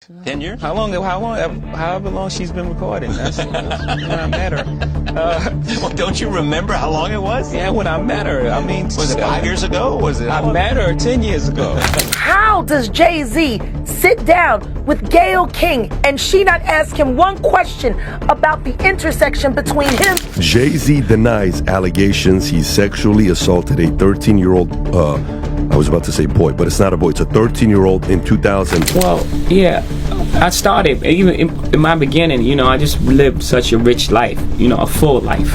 10 years? However long she's been recording. That's when I met her. Well, don't you remember how long it was? Yeah, when I met her. I mean, Was it 5 years ago? Was it? I met her 10 years ago. How does Jay Z sit down with Gayle King and she not ask him one question about the intersection between him? Jay Z denies allegations he sexually assaulted a 13-year-old, I was about to say boy, but it's not a boy, it's a 13-year-old in 2000. Well, yeah, I started, even in my beginning, you know, I just lived such a rich life, you know, a full life.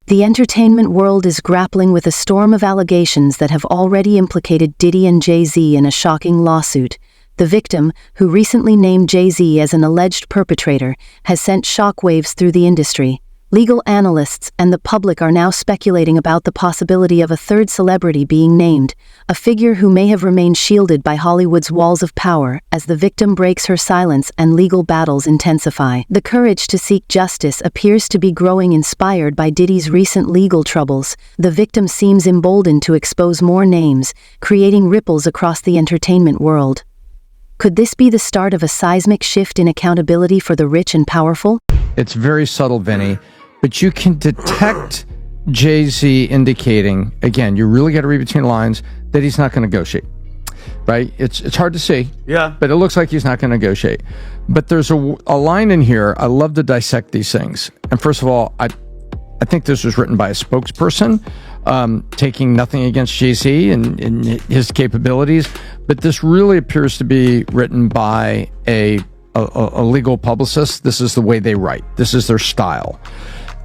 The entertainment world is grappling with a storm of allegations that have already implicated Diddy and Jay Z in a shocking lawsuit. The victim, who recently named Jay Z as an alleged perpetrator, has sent shockwaves through the industry. Legal analysts and the public are now speculating about the possibility of a third celebrity being named, a figure who may have remained shielded by Hollywood's walls of power as the victim breaks her silence and legal battles intensify. The courage to seek justice appears to be growing, inspired by Diddy's recent legal troubles. The victim seems emboldened to expose more names, creating ripples across the entertainment world. Could this be the start of a seismic shift in accountability for the rich and powerful? It's very subtle, Vinny, but you can detect Jay-Z indicating, again, you really got to read between the lines, that he's not going to negotiate, right? It's hard to see, Yeah. but it looks like he's not going to negotiate. But there's a line in here. I love to dissect these things. And first of all, I think this was written by a spokesperson, taking nothing against Jay-Z and his capabilities, but this really appears to be written by a legal publicist. This is the way they write. This is their style.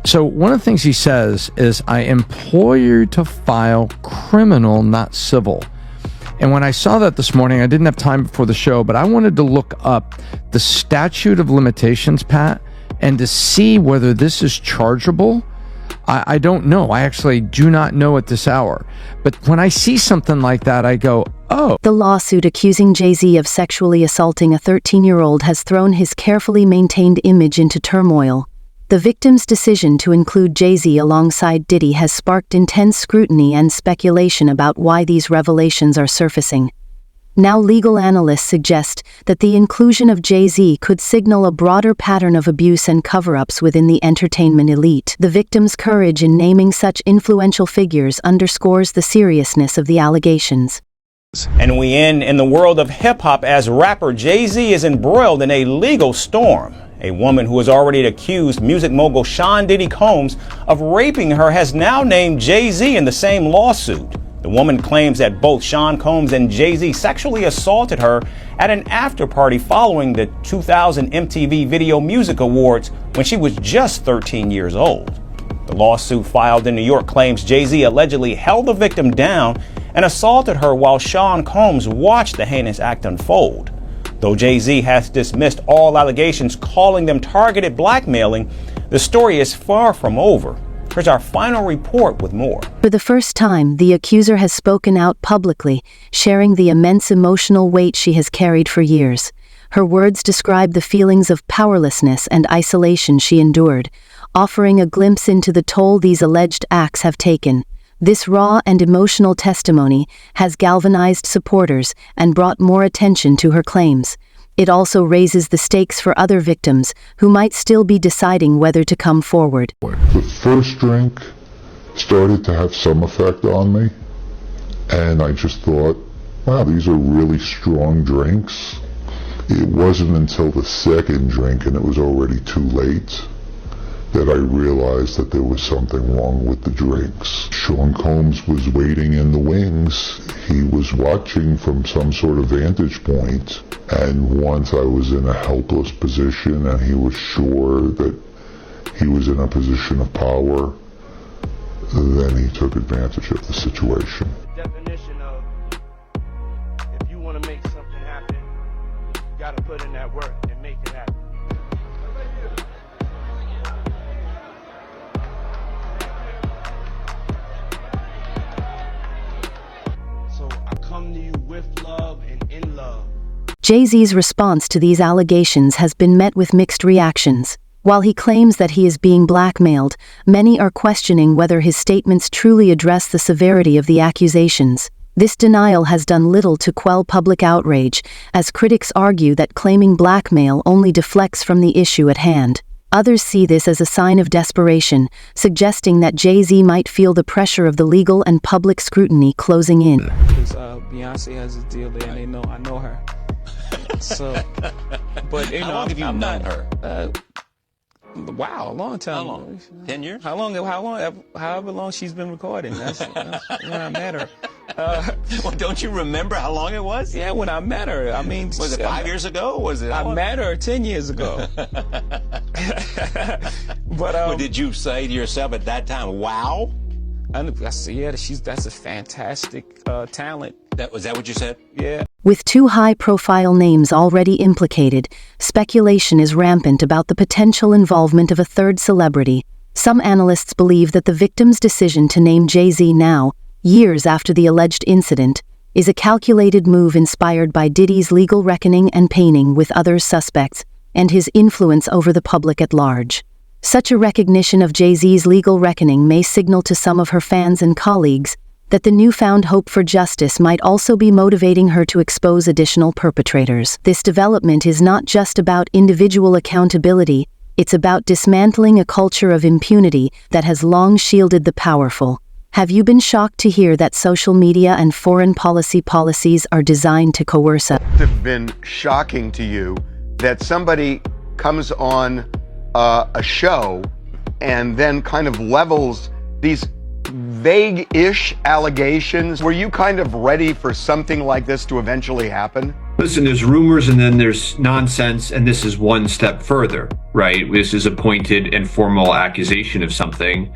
So one of the things he says is, I implore you to file criminal, not civil. And when I saw that this morning, I didn't have time before the show, but I wanted to look up the statute of limitations, Pat, and to see whether this is chargeable. I don't know. I actually do not know at this hour. But when I see something like that, I go, oh. The lawsuit accusing Jay-Z of sexually assaulting a 13-year-old has thrown his carefully maintained image into turmoil. The victim's decision to include Jay-Z alongside Diddy has sparked intense scrutiny and speculation about why these revelations are surfacing. Now legal analysts suggest that the inclusion of Jay-Z could signal a broader pattern of abuse and cover-ups within the entertainment elite. The victim's courage in naming such influential figures underscores the seriousness of the allegations. And we end in the world of hip-hop as rapper Jay Z is embroiled in a legal storm. A woman who has already accused music mogul Sean Diddy Combs of raping her has now named Jay Z in the same lawsuit. The woman claims that both Sean Combs and Jay Z sexually assaulted her at an after-party following the 2000 MTV Video Music Awards when she was just 13 years old. The lawsuit filed in New York claims Jay Z allegedly held the victim down and assaulted her while Sean Combs watched the heinous act unfold. Though Jay Z has dismissed all allegations, calling them targeted blackmailing, the story is far from over. Here's our final report with more. For the first time, the accuser has spoken out publicly, sharing the immense emotional weight she has carried for years. Her words describe the feelings of powerlessness and isolation she endured, offering a glimpse into the toll these alleged acts have taken. This raw and emotional testimony has galvanized supporters and brought more attention to her claims. It also raises the stakes for other victims who might still be deciding whether to come forward. The first drink started to have some effect on me, and I just thought, wow, these are really strong drinks. It wasn't until the second drink, and it was already too late, that I realized that there was something wrong with the drinks. Sean Combs was waiting in the wings. He was watching from some sort of vantage point, and once I was in a helpless position and he was sure that he was in a position of power, then he took advantage of the situation. The definition of, if you want to make something happen, you got to put in that work and make it happen. Come to you with love and in love. Jay-Z's response to these allegations has been met with mixed reactions. While he claims that he is being blackmailed, many are questioning whether his statements truly address the severity of the accusations. This denial has done little to quell public outrage, as critics argue that claiming blackmail only deflects from the issue at hand. Others see this as a sign of desperation, suggesting that Jay-Z might feel the pressure of the legal and public scrutiny closing in. Because Beyonce has a deal there, and they know I know her. So, but you know, How long have you known her? Wow, a long time. How long? 10 years? However long she's been recording. That's when I met her. Well, don't you remember how long it was? Yeah, when I met her. I mean, Was it 5 years ago? Was it? I met her 10 years ago. But Did you say to yourself at that time, "Wow"? I said, yeah, that's a fantastic talent. Was that what you said? Yeah. With two high-profile names already implicated, speculation is rampant about the potential involvement of a third celebrity. Some analysts believe that the victim's decision to name Jay-Z now, years after the alleged incident, is a calculated move inspired by Diddy's legal reckoning and painting with other suspects, and his influence over the public at large. Such a recognition of Jay-Z's legal reckoning may signal to some of her fans and colleagues that the newfound hope for justice might also be motivating her to expose additional perpetrators. This development is not just about individual accountability, it's about dismantling a culture of impunity that has long shielded the powerful. Have you been shocked to hear that social media and foreign policies are designed to coerce us? Have been shocking to you that somebody comes on a show and then kind of levels these vague-ish allegations? Were you kind of ready for something like this to eventually happen? Listen, there's rumors and then there's nonsense, and this is one step further, right? This is a pointed and formal accusation of something,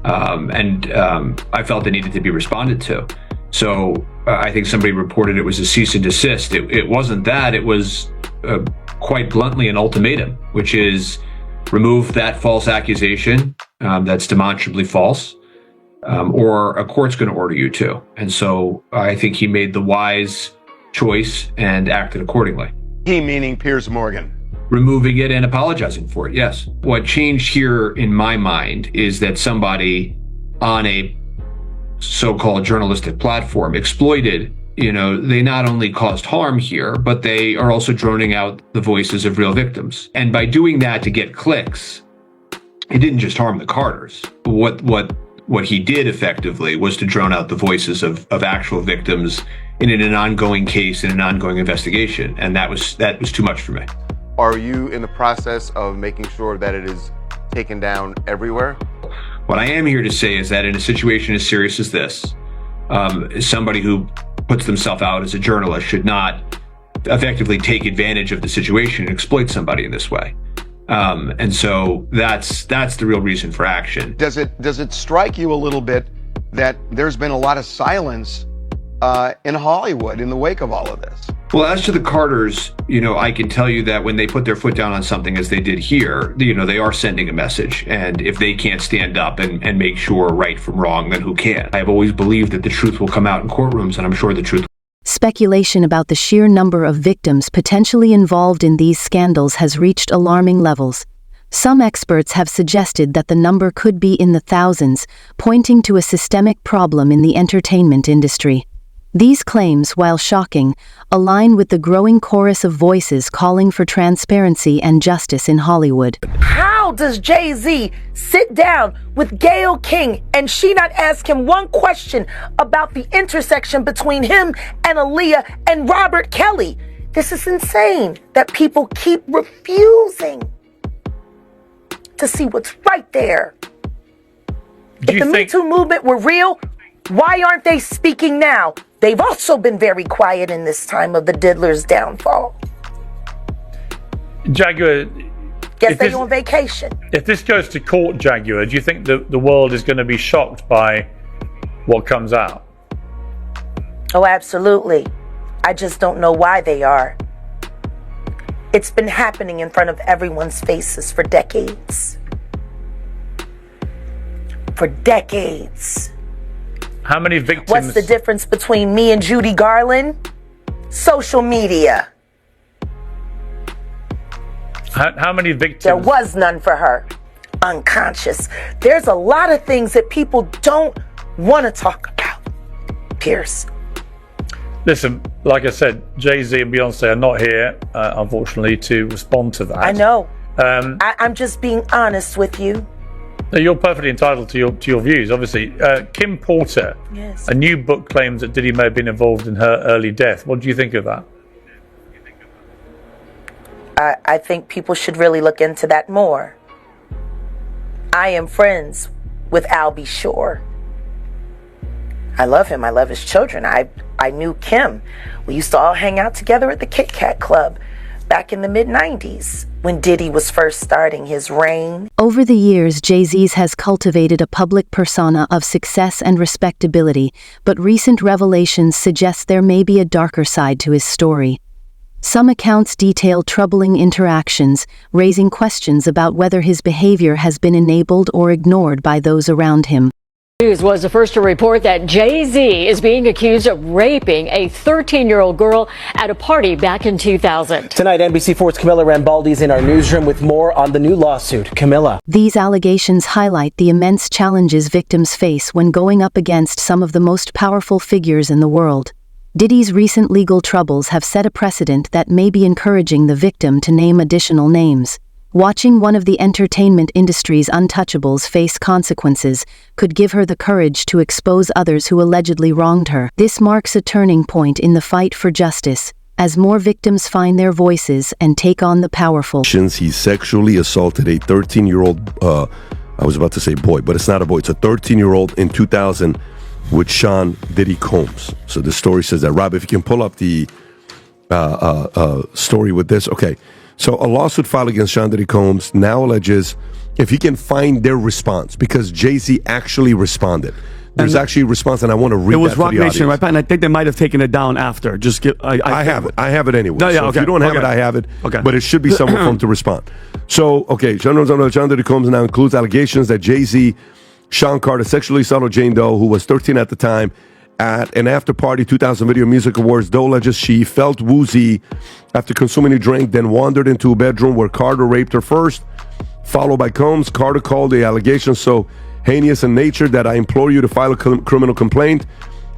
and I felt it needed to be responded to. So I think somebody reported it was a cease and desist. It wasn't that. It was quite bluntly an ultimatum, which is remove that false accusation that's demonstrably false, or a court's going to order you to. And so I think he made the wise choice and acted accordingly. He meaning Piers Morgan. Removing it and apologizing for it, yes. What changed here in my mind is that somebody on a so-called journalistic platform exploited, they not only caused harm here, but they are also droning out the voices of real victims. And by doing that to get clicks, it didn't just harm the Carters. What he did effectively was to drone out the voices of actual victims in an ongoing case, in an ongoing investigation. And that was too much for me. Are you in the process of making sure that it is taken down everywhere? What I am here to say is that in a situation as serious as this, somebody who puts themselves out as a journalist should not effectively take advantage of the situation and exploit somebody in this way. And so that's the real reason for action. Does it strike you a little bit that there's been a lot of silence in Hollywood in the wake of all of this? Well, as to the Carters, I can tell you that when they put their foot down on something as they did here, they are sending a message. And if they can't stand up and make sure right from wrong, then who can? I have always believed that the truth will come out in courtrooms, and I'm sure the truth. Speculation about the sheer number of victims potentially involved in these scandals has reached alarming levels. Some experts have suggested that the number could be in the thousands, pointing to a systemic problem in the entertainment industry. These claims, while shocking, align with the growing chorus of voices calling for transparency and justice in Hollywood. How does Jay-Z sit down with Gayle King and she not ask him one question about the intersection between him and Aaliyah and Robert Kelly? This is insane that people keep refusing to see what's right there. If the Me Too movement were real, why aren't they speaking now? They've also been very quiet in this time of the diddler's downfall. Jaguar, guess they're on vacation. If this goes to court, Jaguar, do you think the world is going to be shocked by what comes out? Oh, absolutely. I just don't know why they are. It's been happening in front of everyone's faces for decades. For decades. How many victims? What's the difference between me and Judy Garland? Social media. How many victims? There was none for her. Unconscious. There's a lot of things that people don't want to talk about, Pierce. Listen, like I said, Jay Z and Beyonce are not here, unfortunately, to respond to that. I know. I'm just being honest with you. You're perfectly entitled to your views, obviously. Kim Porter, Yes. a new book claims that Diddy may have been involved in her early death. What do you think of that? I think people should really look into that more. I am friends with Albie Shore. I love him. I love his children. I knew Kim. We used to all hang out together at the Kit Kat Club back in the mid-90s when Diddy was first starting his reign. Over the years, Jay-Z has cultivated a public persona of success and respectability, but recent revelations suggest there may be a darker side to his story. Some accounts detail troubling interactions, raising questions about whether his behavior has been enabled or ignored by those around him. News was the first to report that Jay Z is being accused of raping a 13-year-old girl at a party back in 2000. Tonight, NBC4's Camilla Rambaldi is in our newsroom with more on the new lawsuit. Camilla. These allegations highlight the immense challenges victims face when going up against some of the most powerful figures in the world. Diddy's recent legal troubles have set a precedent that may be encouraging the victim to name additional names. Watching one of the entertainment industry's untouchables face consequences could give her the courage to expose others who allegedly wronged her. This marks a turning point in the fight for justice, as more victims find their voices and take on the powerful. He sexually assaulted a 13-year-old, I was about to say boy, but it's not a boy, it's a 13-year-old in 2000 with Sean Diddy Combs. So the story says that. Rob, if you can pull up the story with this. Okay. So a lawsuit filed against Sean Diddy Combs now alleges if he can find their response, because Jay-Z actually responded. There's actually a response, and I want to read it was that Rock for the Nation, audience. right? And I think they might have taken it down after. Just get. I have it. I have it anyway. No, yeah, so okay. If you don't have it, I have it. Okay. But it should be someone for him to respond. So, okay, Sean Diddy Combs now includes allegations that Jay-Z, Sean Carter sexually assaulted Jane Doe, who was 13 at the time, at an after-party 2000 Video Music Awards. Doe alleges she felt woozy after consuming a drink, then wandered into a bedroom where Carter raped her first, followed by Combs. Carter called the allegations so heinous in nature that I implore you to file a criminal complaint,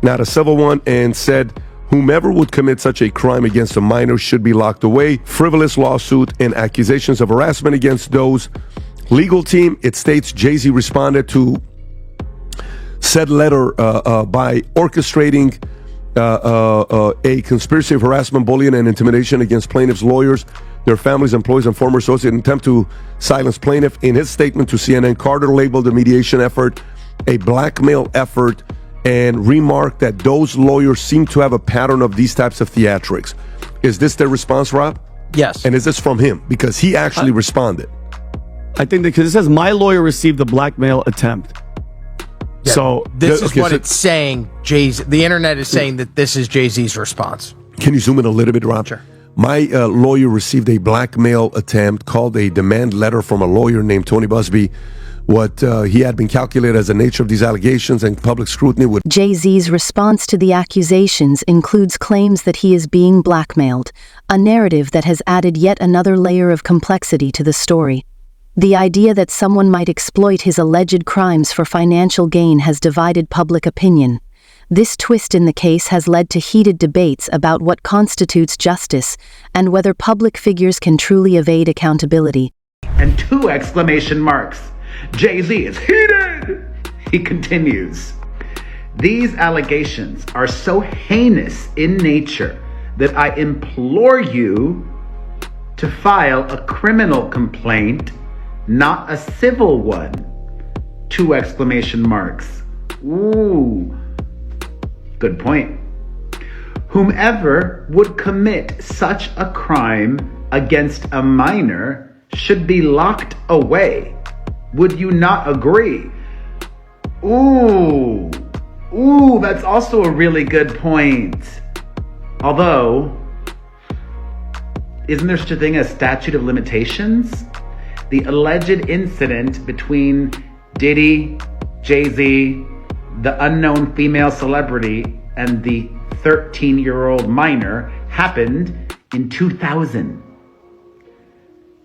not a civil one, and said whomever would commit such a crime against a minor should be locked away. Frivolous lawsuit and accusations of harassment against Doe's legal team. It states Jay-Z responded to said letter by orchestrating a conspiracy of harassment, bullying, and intimidation against plaintiffs' lawyers, their families, employees, and former associates in an attempt to silence plaintiff. In his statement to CNN, Carter labeled the mediation effort a blackmail effort and remarked that those lawyers seem to have a pattern of these types of theatrics. Is this their response, Rob? Yes. And is this from him? Because he actually responded. I think because it says my lawyer received a blackmail attempt. Yeah, so this is what it's saying. Jay-Z, the internet is saying that this is Jay-Z's response. Can you zoom in a little bit, Rob? Sure. My lawyer received a blackmail attempt called a demand letter from a lawyer named Tony Busby. What he had been calculated as the nature of these allegations and public scrutiny would. Jay-Z's response to the accusations includes claims that he is being blackmailed, a narrative that has added yet another layer of complexity to the story. The idea that someone might exploit his alleged crimes for financial gain has divided public opinion. This twist in the case has led to heated debates about what constitutes justice and whether public figures can truly evade accountability. And 2 exclamation marks. Jay-Z is heated! He continues. These allegations are so heinous in nature that I implore you to file a criminal complaint, not a civil one. 2 exclamation marks. Ooh, good point. Whomever would commit such a crime against a minor should be locked away. Would you not agree? Ooh, that's also a really good point. Although, isn't there such a thing as statute of limitations? The alleged incident between Diddy, Jay-Z, the unknown female celebrity, and the 13-year-old minor happened in 2000.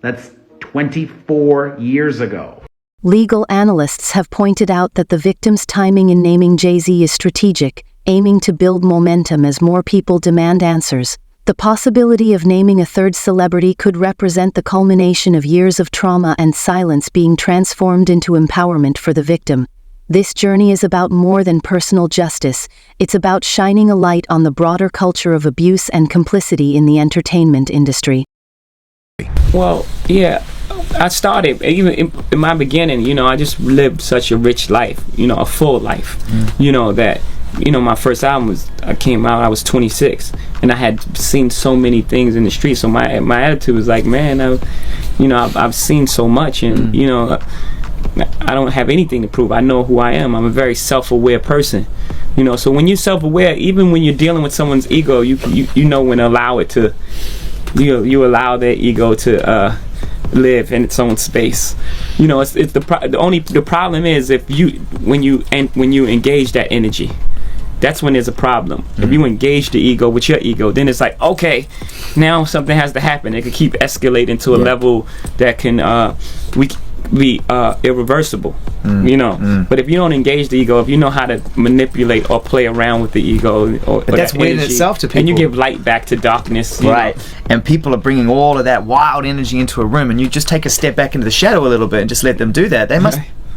That's 24 years ago. Legal analysts have pointed out that the victim's timing in naming Jay-Z is strategic, aiming to build momentum as more people demand answers. The possibility of naming a third celebrity could represent the culmination of years of trauma and silence being transformed into empowerment for the victim. This journey is about more than personal justice. It's about shining a light on the broader culture of abuse and complicity in the entertainment industry. Well, yeah, I started, even in my beginning, you know, I just lived such a rich life, you know, a full life, you know, that, you know, my first album came out, I was 26, and I had seen so many things in the street, so my attitude was like, man, I've seen so much, and, you know, I don't have anything to prove. I know who I am. I'm a very self-aware person, you know, so when you're self-aware, even when you're dealing with someone's ego, you know when to allow it to, you allow their ego to live in its own space. You know, the problem is when you engage that energy, that's when there's a problem. If you engage the ego with your ego, then it's like, okay, now something has to happen. It could keep escalating to a level that can be irreversible, you know. But if you don't engage the ego, if you know how to manipulate or play around with the ego, but that's weird in itself to people. And you give light back to darkness, right? And people are bringing all of that wild energy into a room, and you just take a step back into the shadow a little bit and just let them do that.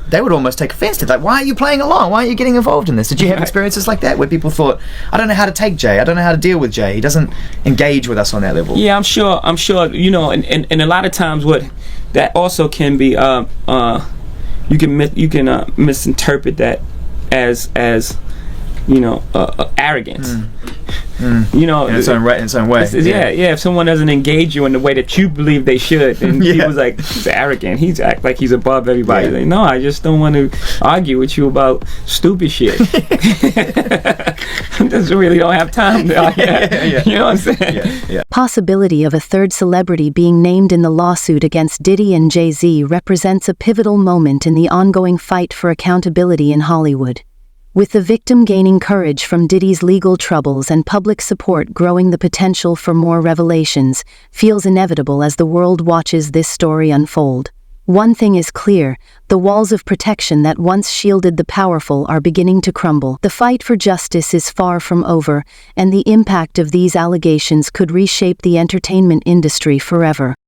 They would almost take offense to that. Like, why are you playing along? Why aren't you getting involved in this? Did you have experiences like that where people thought, I don't know how to take Jay, I don't know how to deal with Jay, he doesn't engage with us on that level? Yeah, I'm sure, you know, and a lot of times what that also can be, you can misinterpret that as you know, arrogance. You know, in its own way. Yeah. If someone doesn't engage you in the way that you believe they should, then people's like, he's arrogant. He's act like he's above everybody. Like, no, I just don't want to argue with you about stupid shit. Just really don't have time to argue. You know what I'm saying? Possibility of a third celebrity being named in the lawsuit against Diddy and Jay Z represents a pivotal moment in the ongoing fight for accountability in Hollywood. With the victim gaining courage from Diddy's legal troubles and public support growing, the potential for more revelations feels inevitable as the world watches this story unfold. One thing is clear, the walls of protection that once shielded the powerful are beginning to crumble. The fight for justice is far from over, and the impact of these allegations could reshape the entertainment industry forever.